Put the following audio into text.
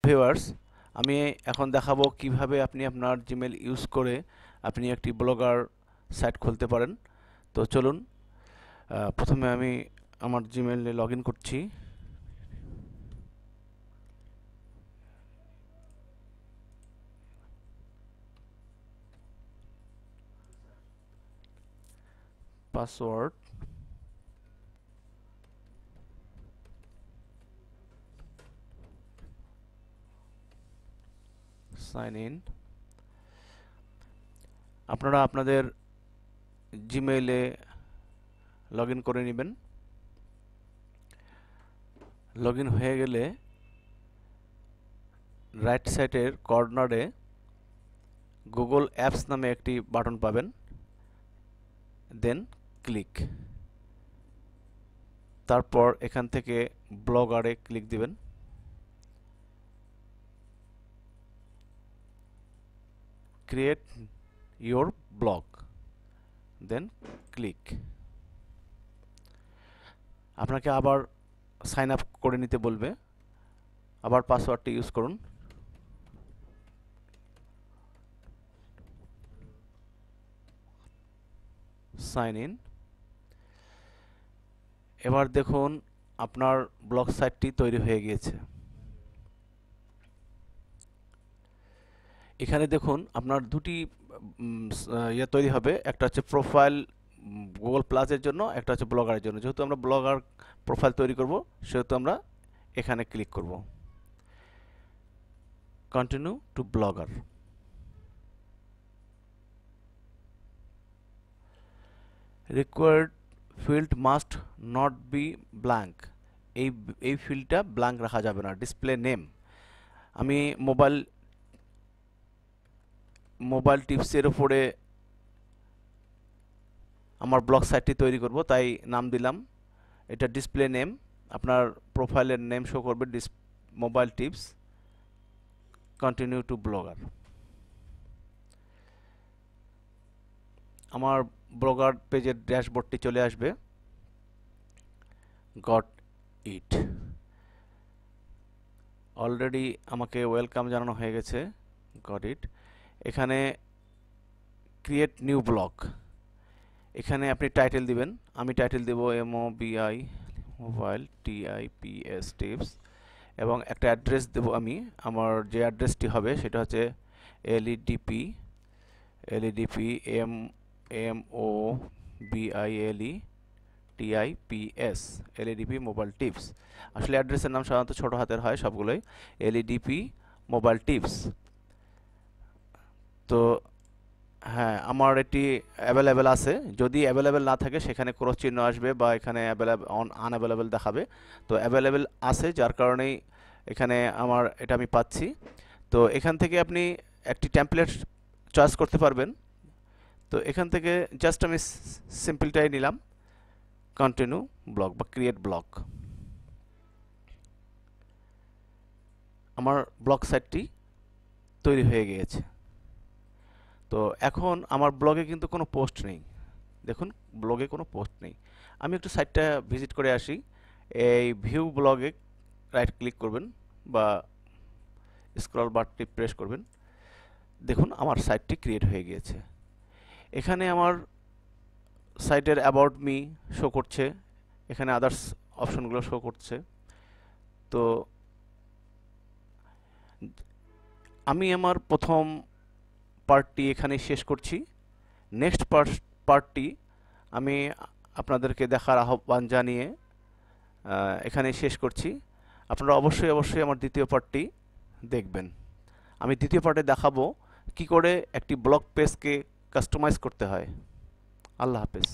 Viewers, আমি এখন দেখাবো কিভাবে আপনি আপনার জিমেল ইউজ করে আপনি একটি ব্লগার সাইট খুলতে পারেন। তো চলুন, প্রথমে আমি আমার জিমেলে লগ ইন করছি। Password, sign in. আপনারা আপনাদের জিমেইলে লগ ইন করে নেবেন। লগ ইন হয়ে গেলে রাইট সাইডের কর্নারে গুগল অ্যাপস নামে একটি বাটন পাবেন, দেন ক্লিক। তারপর এখান থেকে ব্লগারে ক্লিক দিবেন। Create your blog, then click. আপনাকে আবার সাইন আপ করে নিতে বলবে, আবার পাসওয়ার্ডটি ইউজ করুন। Sign in. এবার দেখুন আপনার ব্লগ সাইটটি তৈরি হয়ে গিয়েছে। এখানে দেখুন আপনার দুটি তৈরি হবে, একটা হচ্ছে প্রোফাইল গুগল প্লাসের জন্য, একটা হচ্ছে ব্লগারের জন্য। যেহেতু আমরা ব্লগার প্রোফাইল তৈরি করব, সেহেতু আমরা এখানে ক্লিক করব। Continue to blogger. Required field must not be blank. এই ফিল্ডটা ব্ল্যাঙ্ক রাখা যাবে না। ডিসপ্লে নেম, আমি মোবাইল টিপসের উপরে আমার ব্লগ সাইটটি তৈরি করব, তাই নাম দিলাম এটা ডিসপ্লে নেম। আপনার প্রোফাইলের নেম শো করবে mobile tips. Continue to blogger. আমার ব্লগার পেজের ড্যাশবোর্ডটি চলে আসবে। Got it. অলরেডি আমাকে ওয়েলকাম জানানো হয়ে গেছে। Got it. এখানে ক্রিয়েট নিউ ব্লগ, এখানে আপনি টাইটেল দিবেন। আমি টাইটেল দেব MOBI মোবাইল TIPS টিপস, এবং একটা অ্যাড্রেস দেব। আমি আমার যে অ্যাড্রেসটি হবে সেটা হচ্ছে LEDP MOBILE TIPS mobile tips. আসলে অ্যাড্রেসের নাম সাধারণত ছোট হাতের হয় সবগুলোই, LEDP মোবাইল টিপস। তো হ্যাঁ, আমার এটি অ্যাভেলেবেল আছে। যদি অ্যাভেলেবেল না থাকে সেখানে ক্রস চিহ্ন আসবে বা এখানে আনঅ্যাভেলেবেল দেখাবে। তো অ্যাভেলেবেল আছে, যার কারণেই এখানে এটা আমি পাচ্ছি। তো এখান থেকে আপনি একটি টেমপ্লেট চয়েস করতে পারবেন। তো এখান থেকে জাস্ট আমি সিম্পলটাই নিলাম, কন্টিনিউ ব্লগ বা ক্রিয়েট ব্লগ। আমার ব্লগ সাইটটি তৈরি হয়ে গিয়েছে। তো এখন আমার ব্লগে কিন্তু কোনো পোস্ট নেই। দেখুন, ব্লগে কোনো পোস্ট নেই। আমি একটু সাইটটা ভিজিট করে আসি। এই ভিউ ব্লগে রাইট ক্লিক করবেন বা স্ক্রল বারটি প্রেস করবেন। দেখুন আমার সাইটটি ক্রিয়েট হয়ে গিয়েছে। এখানে আমার সাইটের অ্যাবাউট মি শো করছে, এখানে আদার্স অপশনগুলো শো করছে। তো আমি আমার প্রথম পার্টটি এখানে শেষ করছি। নেক্সট পার্টটি আমি আপনাদেরকে দেখার আহ্বান জানিয়ে এখানে শেষ করছি। আপনারা অবশ্যই আমার দ্বিতীয় পার্টটি দেখবেন। আমি দ্বিতীয় পার্টে দেখাবো কি করে একটি ব্লগ পেজকে কাস্টমাইজ করতে হয়। আল্লাহ হাফেজ।